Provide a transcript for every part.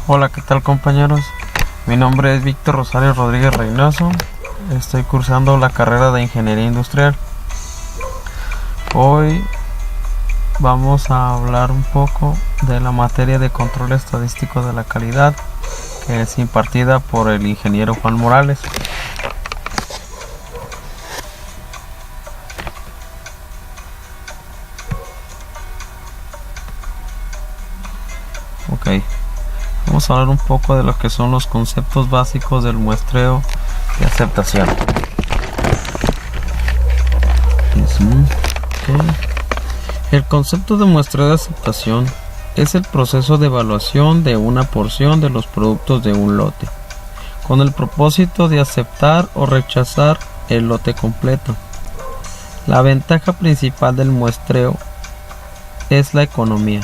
Hola, ¿qué tal compañeros? Mi nombre es Víctor Rosario Rodríguez Reynoso. Estoy cursando la carrera de Ingeniería Industrial. Hoy vamos a hablar un poco de la materia de control estadístico de la calidad, que es impartida por el ingeniero Juan Morales. Vamos a hablar un poco de lo que son los conceptos básicos del muestreo y aceptación. El concepto de muestreo de aceptación es el proceso de evaluación de una porción de los productos de un lote, con el propósito de aceptar o rechazar el lote completo. La ventaja principal del muestreo es la economía.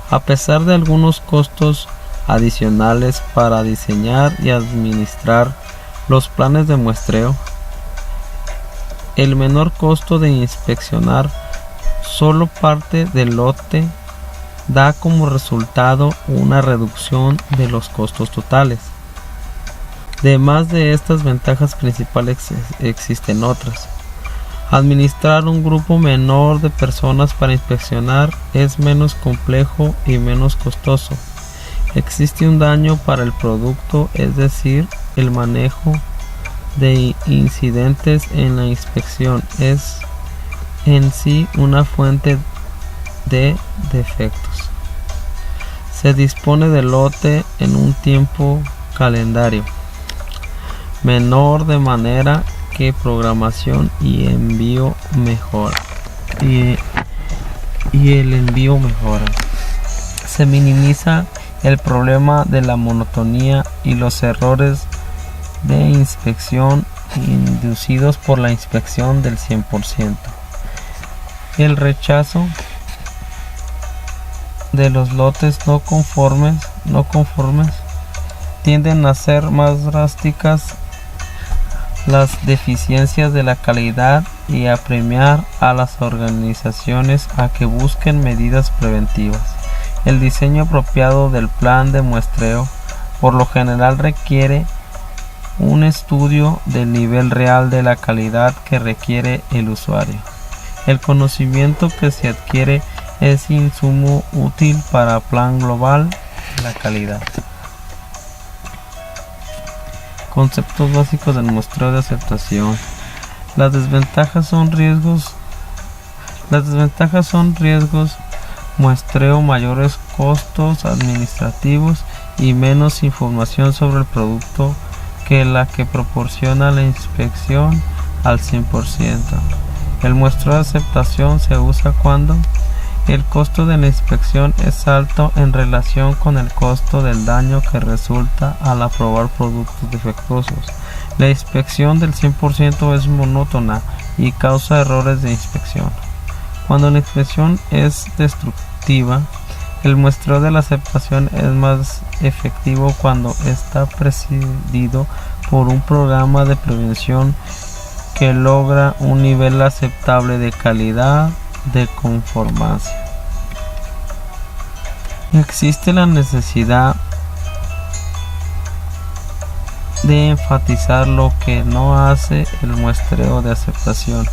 A pesar de algunos costos adicionales para diseñar y administrar los planes de muestreo, el menor costo de inspeccionar solo parte del lote da como resultado una reducción de los costos totales. Además de estas ventajas principales existen otras. Administrar un grupo menor de personas para inspeccionar es menos complejo y menos costoso. Existe un daño para el producto, es decir, el manejo de incidentes en la inspección es en sí una fuente de defectos. Se dispone del lote en un tiempo calendario menor, de manera que programación y envío mejora y el envío mejora. Se minimiza el problema de la monotonía y los errores de inspección inducidos por la inspección del 100%. El rechazo de los lotes no conformes tienden a ser más drásticas las deficiencias de la calidad y a premiar a las organizaciones a que busquen medidas preventivas. El diseño apropiado del plan de muestreo por lo general requiere un estudio del nivel real de la calidad que requiere el usuario. El conocimiento que se adquiere es insumo útil para plan global de la calidad. Conceptos básicos del muestreo de aceptación. Las desventajas son riesgos, muestreo, mayores costos administrativos y menos información sobre el producto que la que proporciona la inspección al 100%. El muestreo de aceptación se usa cuando el costo de la inspección es alto en relación con el costo del daño que resulta al aprobar productos defectuosos. La inspección del 100% es monótona y causa errores de inspección. Cuando la inspección es destructiva, el muestreo de la aceptación es más efectivo cuando está presidido por un programa de prevención que logra un nivel aceptable de calidad de conformancia. Existe la necesidad de enfatizar lo que no hace el muestreo de aceptación.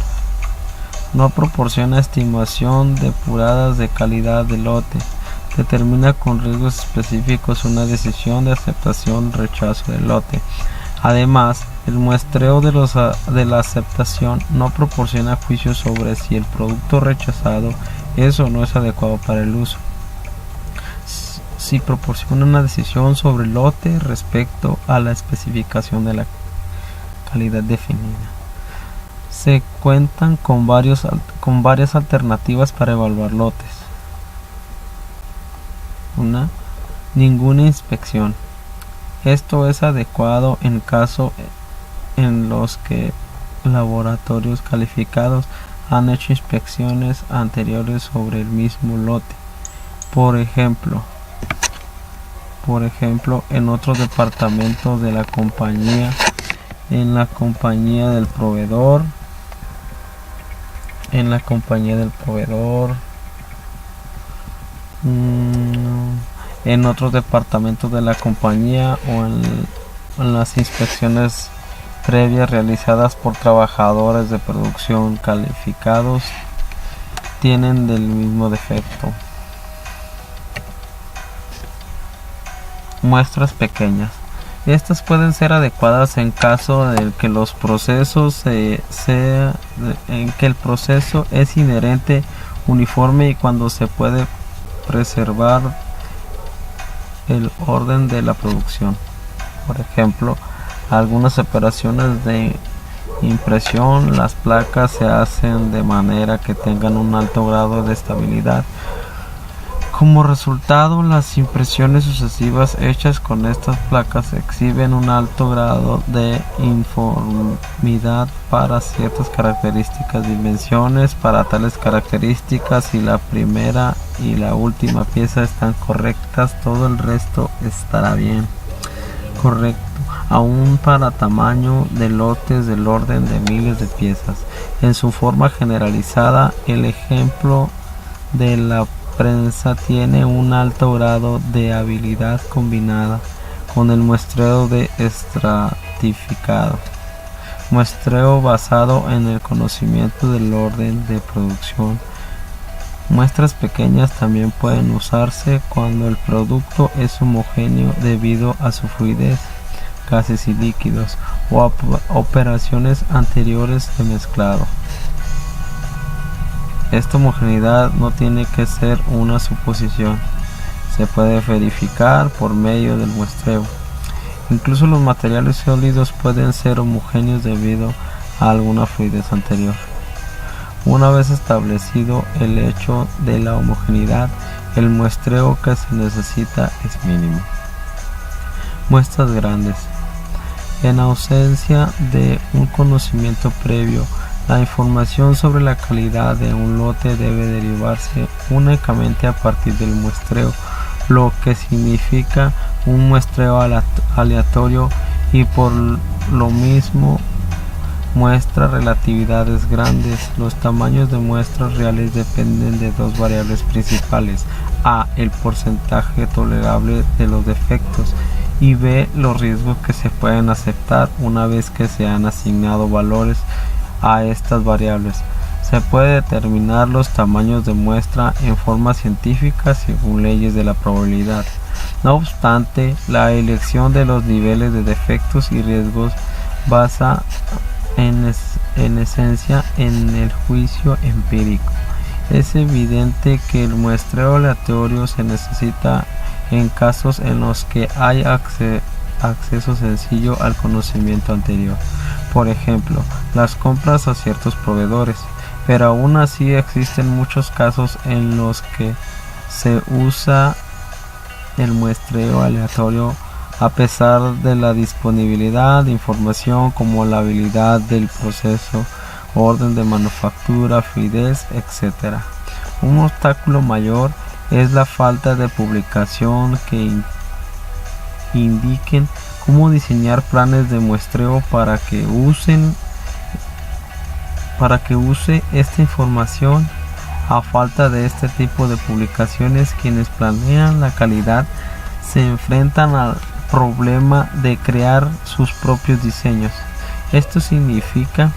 No proporciona estimación depuradas de calidad del lote. Determina con riesgos específicos una decisión de aceptación o rechazo del lote. Además, el muestreo de la aceptación no proporciona juicios sobre si el producto rechazado es o no es adecuado para el uso. Si proporciona una decisión sobre el lote respecto a la especificación de la calidad definida. Se cuentan con varias alternativas para evaluar lotes. Ninguna inspección. Esto es adecuado en caso en los que laboratorios calificados han hecho inspecciones anteriores sobre el mismo lote. Por ejemplo, en otros departamentos de la compañía, en la compañía del proveedor, en otros departamentos de la compañía o en las inspecciones previas realizadas por trabajadores de producción calificados tienen del mismo defecto. Muestras pequeñas. Estas pueden ser adecuadas en caso de que los procesos en que el proceso es inherente, uniforme y cuando se puede preservar el orden de la producción. Por ejemplo, algunas operaciones de impresión, las placas se hacen de manera que tengan un alto grado de estabilidad. Como resultado, las impresiones sucesivas hechas con estas placas exhiben un alto grado de uniformidad para ciertas características, dimensiones. Para tales características, si la primera y la última pieza están correctas, todo el resto estará bien. Correcto, aún para tamaño de lotes del orden de miles de piezas. En su forma generalizada, el ejemplo de la prensa tiene un alto grado de habilidad combinada con el muestreo de estratificado, muestreo basado en el conocimiento del orden de producción. Muestras pequeñas también pueden usarse cuando el producto es homogéneo debido a su fluidez, gases y líquidos o a operaciones anteriores de mezclado. Esta homogeneidad no tiene que ser una suposición, se puede verificar por medio del muestreo. Incluso los materiales sólidos pueden ser homogéneos debido a alguna fluidez anterior. Una vez establecido el hecho de la homogeneidad, el muestreo que se necesita es mínimo. Muestras grandes. En ausencia de un conocimiento previo, la información sobre la calidad de un lote debe derivarse únicamente a partir del muestreo, lo que significa un muestreo aleatorio y por lo mismo muestra relatividades grandes. Los tamaños de muestras reales dependen de dos variables principales: a, el porcentaje tolerable de los defectos, y b, los riesgos que se pueden aceptar. Una vez que se han asignado valores a estas variables, se puede determinar los tamaños de muestra en forma científica según leyes de la probabilidad. No obstante, la elección de los niveles de defectos y riesgos basa en esencia en el juicio empírico. Es evidente que el muestreo aleatorio se necesita en casos en los que hay acceso sencillo al conocimiento anterior. Por ejemplo, las compras a ciertos proveedores, pero aún así existen muchos casos en los que se usa el muestreo aleatorio a pesar de la disponibilidad de información como la habilidad del proceso, orden de manufactura, fluidez, etc. Un obstáculo mayor es la falta de publicación que indiquen cómo diseñar planes de muestreo para que use esta información. A falta de este tipo de publicaciones, quienes planean la calidad se enfrentan al problema de crear sus propios diseños. Esto significa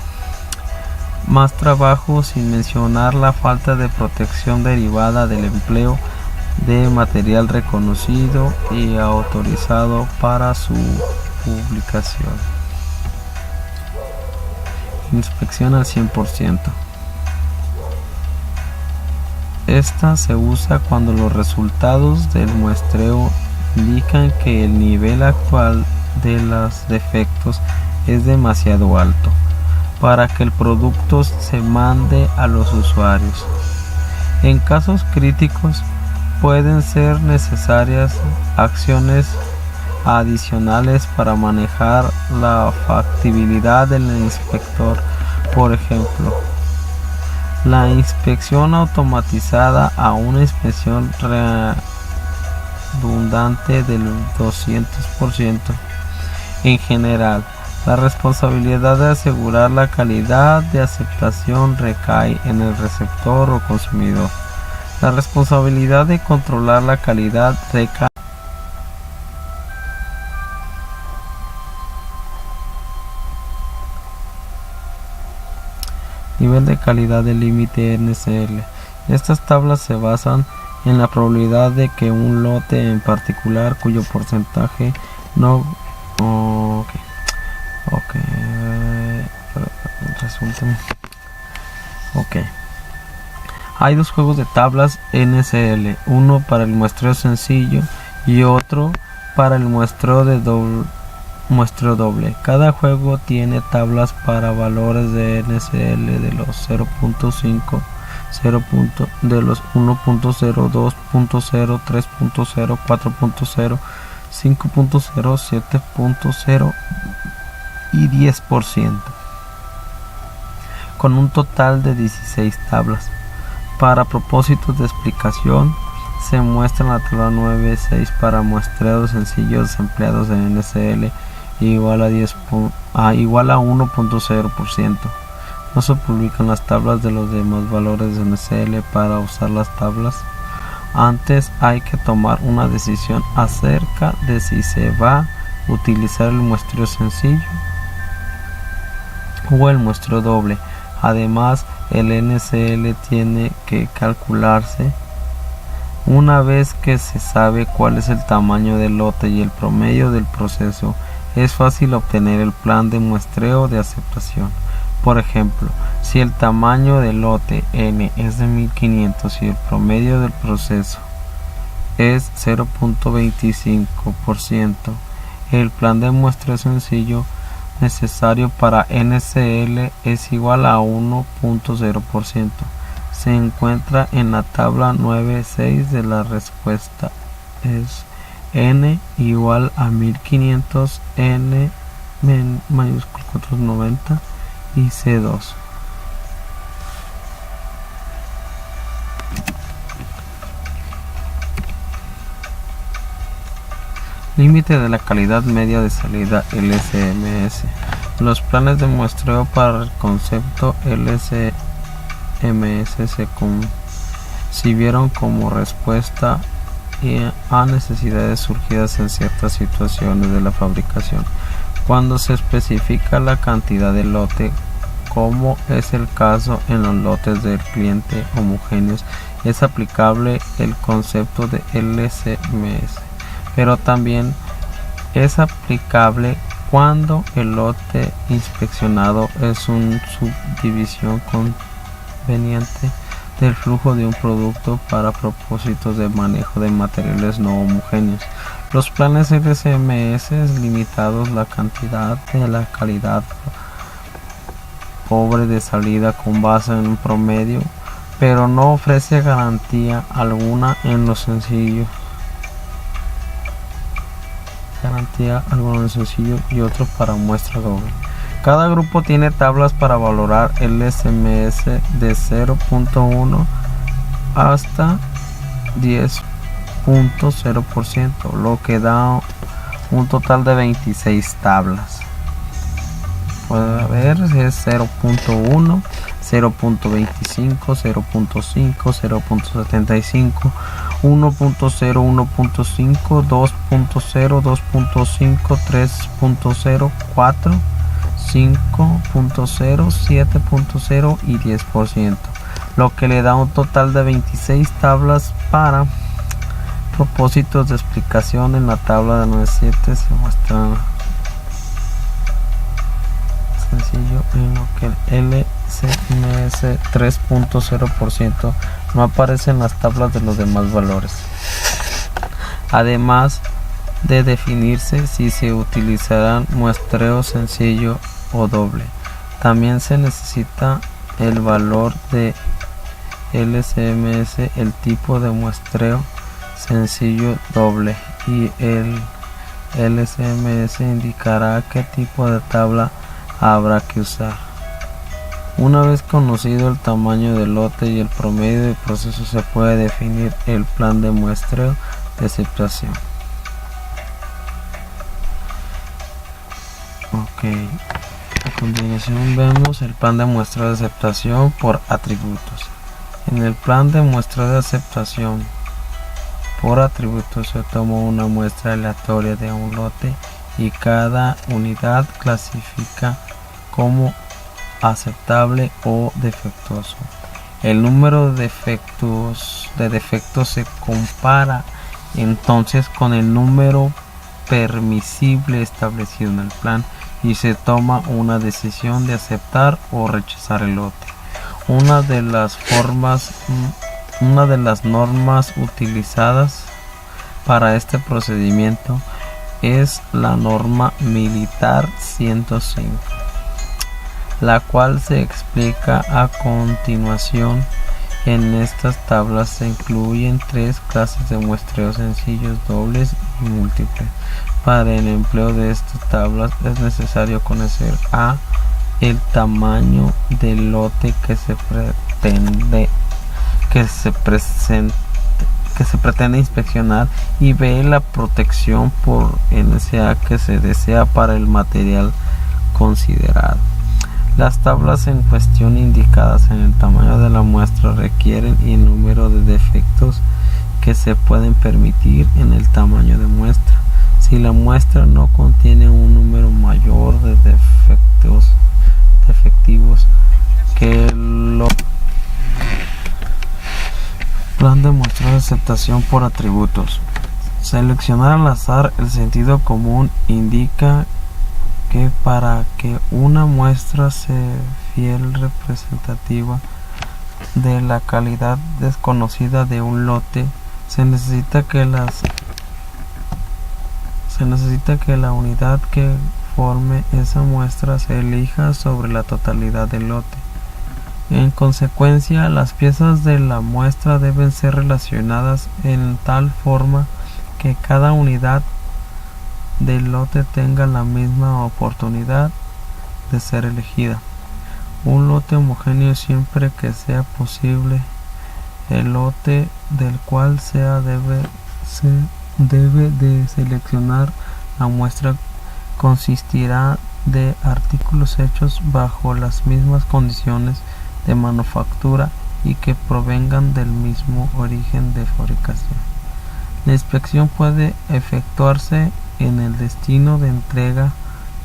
más trabajo, sin mencionar la falta de protección derivada del empleo de material reconocido y autorizado para su publicación. Inspección al 100%. Esta se usa cuando los resultados del muestreo indican que el nivel actual de los defectos es demasiado alto para que el producto se mande a los usuarios. En casos críticos pueden ser necesarias acciones adicionales para manejar la factibilidad del inspector. Por ejemplo, la inspección automatizada a una inspección redundante del 200%. En general, la responsabilidad de asegurar la calidad de aceptación recae en el receptor o consumidor. La responsabilidad de controlar la calidad recae. Nivel de calidad del límite NCL. Estas tablas se basan en la probabilidad de que un lote en particular cuyo porcentaje no Hay dos juegos de tablas NCL, uno para el muestreo sencillo y otro para el muestreo doble. Cada juego tiene tablas para valores de NCL de los 0.5, de los 1.0, 2.0, 3.0, 4.0, 5.0, 7.0 y 10%, con un total de 16 tablas. Para propósitos de explicación, se muestra en la tabla 9.6 para muestreos sencillos empleados en NCL igual a 1.0%. No se publican las tablas de los demás valores de NCL. Para usar las tablas, antes hay que tomar una decisión acerca de si se va a utilizar el muestreo sencillo o el muestreo doble. Además, el NCL tiene que calcularse. Una vez que se sabe cuál es el tamaño del lote y el promedio del proceso, es fácil obtener el plan de muestreo de aceptación. Por ejemplo, si el tamaño del lote N es de 1500 y el promedio del proceso es 0.25%, el plan de muestreo sencillo necesario para NCL es igual a 1.0%. Se encuentra en la tabla 9.6 de la respuesta. Es N igual a 1500, N mayúscula 490 y C2. Límite de la calidad media de salida LCMS. Los planes de muestreo para el concepto LCMS se concibieron como respuesta a necesidades surgidas en ciertas situaciones de la fabricación. Cuando se especifica la cantidad de lote, como es el caso en los lotes del cliente homogéneos, es aplicable el concepto de LCMS. Pero también es aplicable cuando el lote inspeccionado es una subdivisión conveniente del flujo de un producto para propósitos de manejo de materiales no homogéneos. Los planes LCMS limitados la cantidad de la calidad pobre de salida con base en un promedio, pero no ofrece garantía alguna en lo sencillo. Y otros para muestra doble. Cada grupo tiene tablas para valorar el LCMS de 0.1 hasta 10.0%, lo que da un total de 26 tablas. Puede ver si es 0.1, 0.25, 0.5, 0.75, 1.0, 1.5, 2.0, 2.5, 3.0, 4, 5.0, 7.0 y 10%, lo que le da un total de 26 tablas. Para propósitos de explicación, en la tabla de 9.7 se muestra sencillo en lo que el LCMS 3.0% no aparece en las tablas de los demás valores. Además de definirse si se utilizarán muestreo sencillo o doble, también se necesita el valor de LCMS, el tipo de muestreo sencillo doble, y el LCMS indicará qué tipo de tabla habrá que usar. Una vez conocido el tamaño del lote y el promedio del proceso, se puede definir el plan de muestreo de aceptación. A continuación vemos el plan de muestreo de aceptación por atributos. En el plan de muestra de aceptación por atributos se toma una muestra aleatoria de un lote y cada unidad clasifica como aceptable o defectuoso. El número de defectos se compara entonces con el número permisible establecido en el plan y se toma una decisión de aceptar o rechazar el lote. Una de las normas utilizadas para este procedimiento es la norma militar 105, la cual se explica a continuación. En estas tablas se incluyen tres clases de muestreos sencillos, dobles y múltiples. Para el empleo de estas tablas es necesario conocer a el tamaño del lote que se pretende inspeccionar y b la protección por NSA que se desea para el material considerado. Las tablas en cuestión indicadas en el tamaño de la muestra requieren el número de defectos que se pueden permitir en el tamaño de muestra. Si la muestra no contiene un número mayor de defectivos que el plan de muestra de aceptación por atributos. Seleccionar al azar el sentido común indica que para que una muestra sea fiel representativa de la calidad desconocida de un lote, se necesita que la unidad que forme esa muestra se elija sobre la totalidad del lote. En consecuencia, las piezas de la muestra deben ser relacionadas en tal forma que cada unidad del lote tenga la misma oportunidad de ser elegida. Un lote homogéneo siempre que sea posible. El lote del cual debe de seleccionar la muestra consistirá de artículos hechos bajo las mismas condiciones de manufactura y que provengan del mismo origen de fabricación. La inspección puede efectuarse en el destino de entrega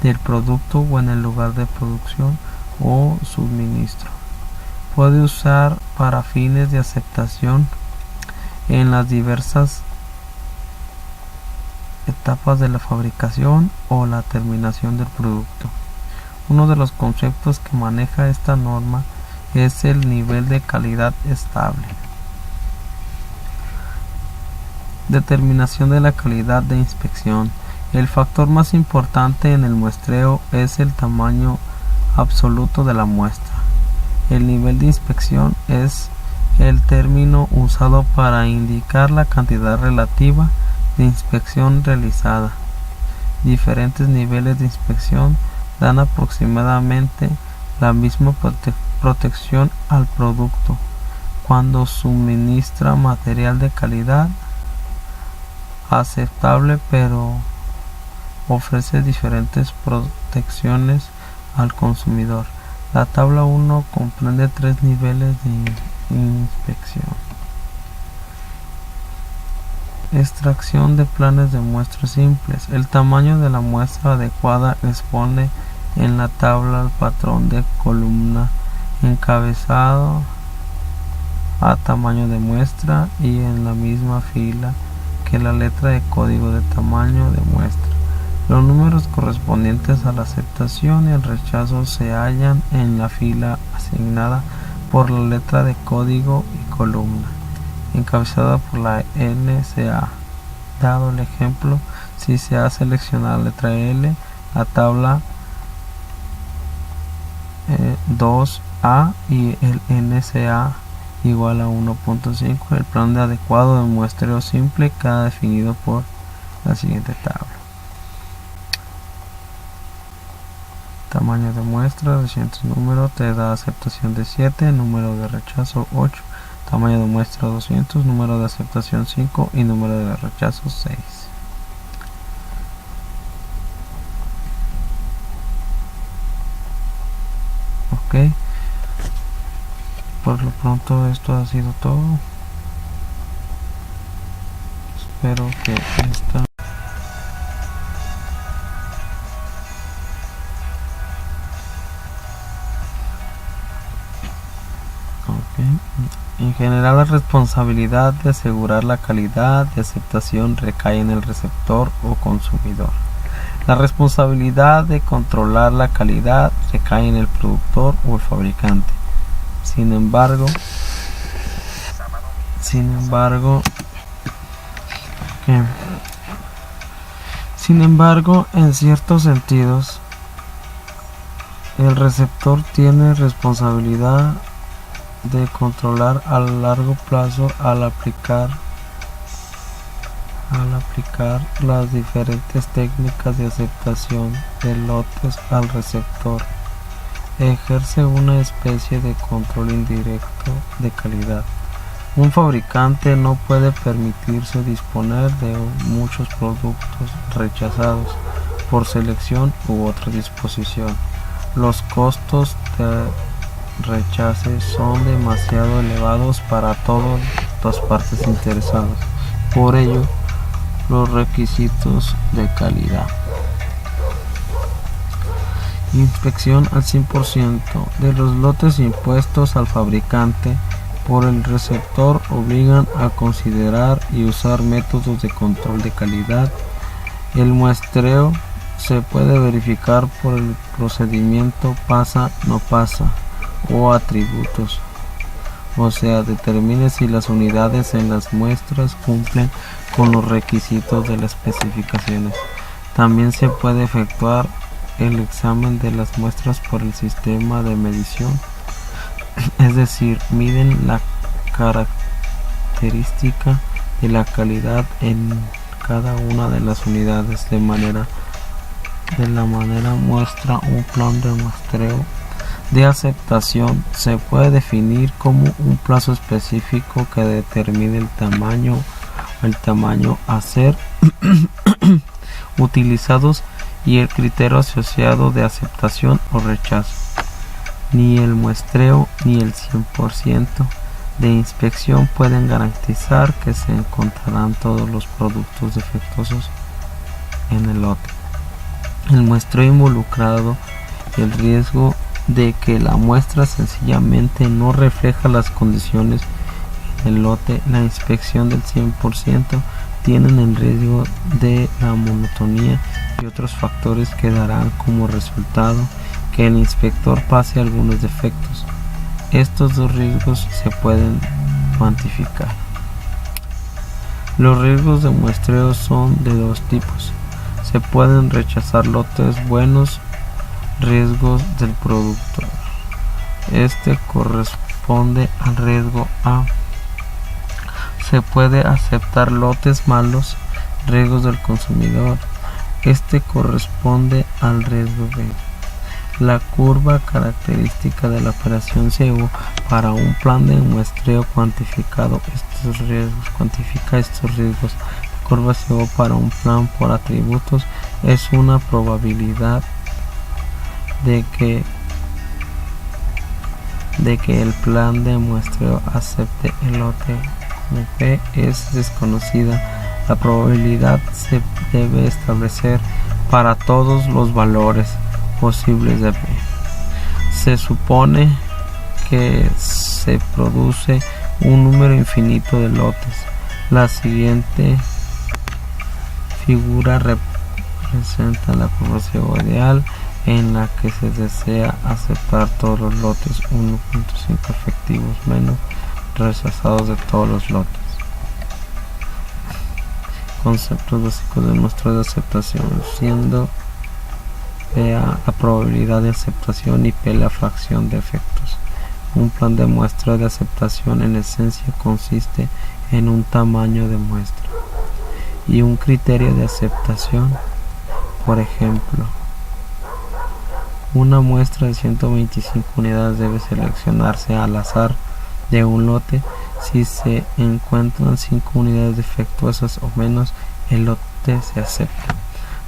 del producto o en el lugar de producción o suministro. Puede usar para fines de aceptación en las diversas etapas de la fabricación o la terminación del producto. Uno de los conceptos que maneja esta norma es el nivel de calidad estable. Determinación de la calidad de inspección. El factor más importante en el muestreo es el tamaño absoluto de la muestra. El nivel de inspección es el término usado para indicar la cantidad relativa de inspección realizada. Diferentes niveles de inspección dan aproximadamente la misma protección al producto cuando suministra material de calidad aceptable, pero ofrece diferentes protecciones al consumidor. La tabla 1 comprende tres niveles de inspección. Extracción de planes de muestra simples. El tamaño de la muestra adecuada expone en la tabla el patrón de columna encabezado a tamaño de muestra y en la misma fila que la letra de código de tamaño de muestra. Los números correspondientes a la aceptación y el rechazo se hallan en la fila asignada por la letra de código y columna encabezada por la NSA. Dado el ejemplo, si se ha seleccionado la letra L, la tabla 2A y el NSA igual a 1.5, el plan de adecuado de muestreo simple queda definido por la siguiente tabla. Tamaño de muestra, 200 número te da aceptación de 7, número de rechazo 8, tamaño de muestra 200, número de aceptación 5 y número de rechazo 6. Ok. Por Por lo pronto esto ha sido todo. Espero que esta En general, la responsabilidad de asegurar la calidad de aceptación recae en el receptor o consumidor. La responsabilidad de controlar la calidad recae en el productor o el fabricante. Sin embargo, en ciertos sentidos, el receptor tiene responsabilidad de controlar a largo plazo al aplicar las diferentes técnicas de aceptación de lotes al receptor. Ejerce una especie de control indirecto de calidad. Un fabricante no puede permitirse disponer de muchos productos rechazados por selección u otra disposición. Los costos de rechace son demasiado elevados para todas las partes interesadas. Por ello, los requisitos de calidad. Inspección al 100% de los lotes impuestos al fabricante por el receptor obligan a considerar y usar métodos de control de calidad. El muestreo se puede verificar por el procedimiento pasa-no pasa o atributos, o sea, determine si las unidades en las muestras cumplen con los requisitos de las especificaciones. También se puede efectuar el examen de las muestras por el sistema de medición, es decir, miden la característica de la calidad en cada una de las unidades. De la manera muestra un plan de muestreo de aceptación se puede definir como un plazo específico que determine el tamaño a ser utilizados y el criterio asociado de aceptación o rechazo. Ni el muestreo ni el 100% de inspección pueden garantizar que se encontrarán todos los productos defectuosos en el lote. El muestreo involucrado el riesgo de que la muestra sencillamente no refleja las condiciones en el lote. La inspección del 100% tienen el riesgo de la monotonía y otros factores que darán como resultado que el inspector pase algunos defectos. Estos dos riesgos se pueden cuantificar. Los riesgos de muestreo son de dos tipos. Se pueden rechazar lotes buenos. Riesgos del productor. Este corresponde al riesgo A. Se puede aceptar lotes malos. Riesgos del consumidor. Este corresponde al riesgo B. La curva característica de la operación SEO para un plan de muestreo cuantifica estos riesgos. La curva SEO para un plan por atributos es una probabilidad de que el plan de muestreo acepte el lote. Como P es desconocida, la probabilidad se debe establecer para todos los valores posibles de P. Se supone que se produce un número infinito de lotes. La siguiente figura representa la curva SEO ideal en la que se desea aceptar todos los lotes 1.5 efectivos menos rechazados de todos los lotes. Conceptos básicos de muestra de aceptación, siendo PA la probabilidad de aceptación y P la fracción de efectos. Un plan de muestra de aceptación en esencia consiste en un tamaño de muestra y un criterio de aceptación. Por ejemplo, una muestra de 125 unidades debe seleccionarse al azar de un lote. Si se encuentran 5 unidades defectuosas o menos, el lote se acepta.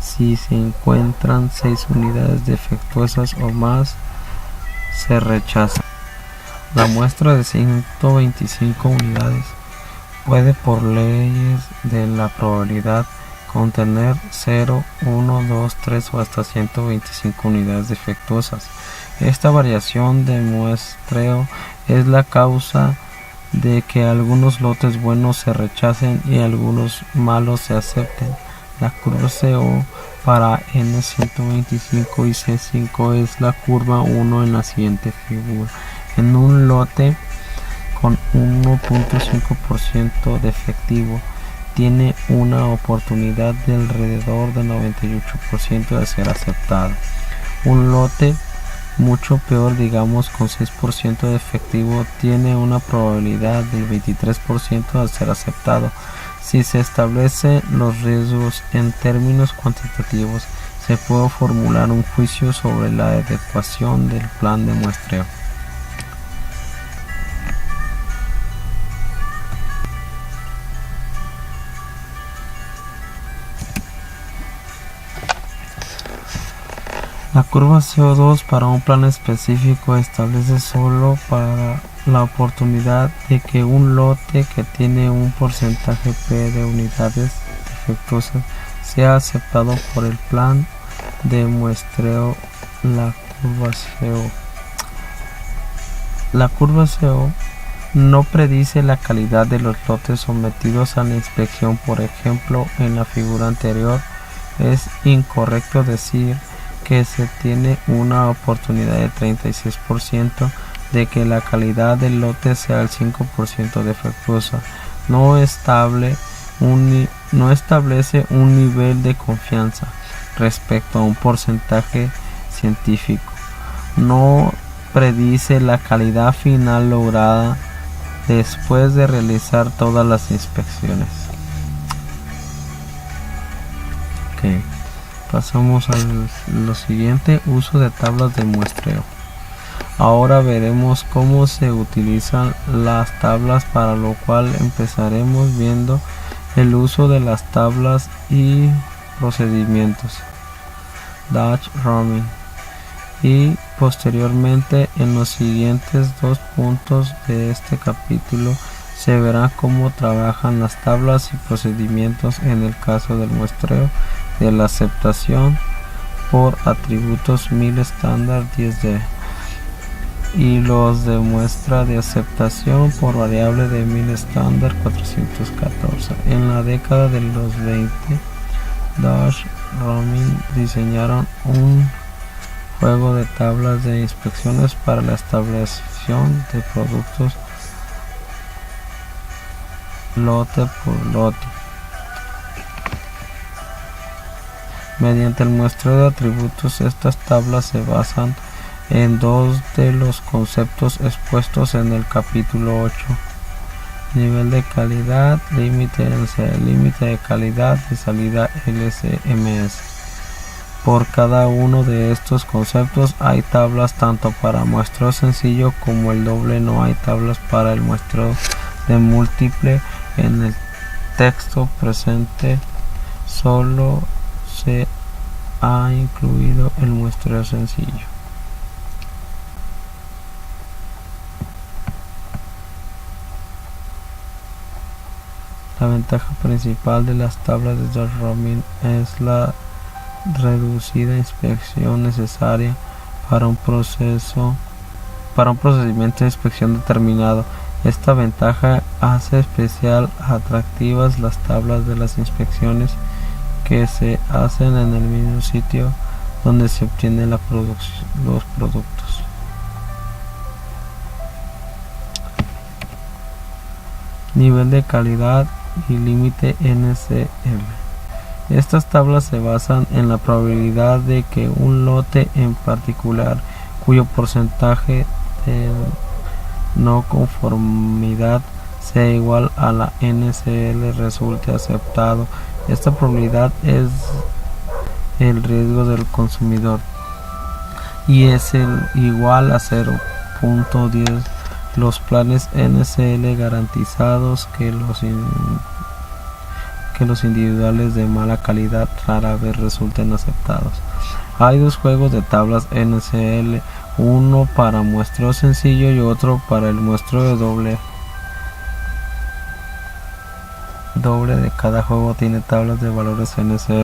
Si se encuentran 6 unidades defectuosas o más, se rechaza. La muestra de 125 unidades puede, por leyes de la probabilidad, contener 0, 1, 2, 3 o hasta 125 unidades defectuosas. Esta variación de muestreo es la causa de que algunos lotes buenos se rechacen y algunos malos se acepten. La curva CO para N125 y C5 es la curva 1 en la siguiente figura. En un lote con 1.5% de efectivo tiene una oportunidad de alrededor del 98% de ser aceptado. Un lote mucho peor, digamos con 6% de efectivo, tiene una probabilidad del 23% de ser aceptado. Si se establecen los riesgos en términos cuantitativos, se puede formular un juicio sobre la adecuación del plan de muestreo. La curva CO2 para un plan específico establece solo para la oportunidad de que un lote que tiene un porcentaje P de unidades defectuosas sea aceptado por el plan de muestreo. La curva CO no predice la calidad de los lotes sometidos a la inspección. Por ejemplo, en la figura anterior es incorrecto decir que se tiene una oportunidad de 36% de que la calidad del lote sea el 5% defectuosa. No establece un nivel de confianza respecto a un porcentaje científico. No predice la calidad final lograda después de realizar todas las inspecciones. Pasamos a lo siguiente: uso de tablas de muestreo. Ahora veremos cómo se utilizan las tablas, para lo cual empezaremos viendo el uso de las tablas y procedimientos Dutch Roaming, y posteriormente en los siguientes 2 puntos de este capítulo se verá cómo trabajan las tablas y procedimientos en el caso del muestreo de la aceptación por atributos 1000 estándar 10D y los de muestra de aceptación por variable de 1000 estándar 414. En la década de los 20, Dutch Roaming diseñaron un juego de tablas de inspecciones para la establección de productos lote por lote. Mediante el muestreo de atributos, estas tablas se basan en 2 de los conceptos expuestos en el capítulo 8: nivel de calidad, límite de calidad y salida LCMS. Por cada uno de estos conceptos hay tablas tanto para muestreo sencillo como el doble. No hay tablas para el muestreo de múltiple. En el texto presente solo se ha incluido el muestreo sencillo. La ventaja principal de las tablas de Dutch Roaming es la reducida inspección necesaria para un procedimiento de inspección determinado. Esta ventaja hace especial atractivas las tablas de las inspecciones que se hacen en el mismo sitio donde se obtienen los productos. Nivel de calidad y límite NCM. Estas tablas se basan en la probabilidad de que un lote en particular, cuyo porcentaje de no conformidad sea igual a la NCL, resulte aceptado. Esta probabilidad es el riesgo del consumidor y es igual a 0.10. Los planes NCL garantizados que los individuales de mala calidad rara vez resulten aceptados. Hay 2 juegos de tablas NCL: uno para muestreo sencillo y otro para el muestreo de doble de cada juego. Tiene tablas de valores NC.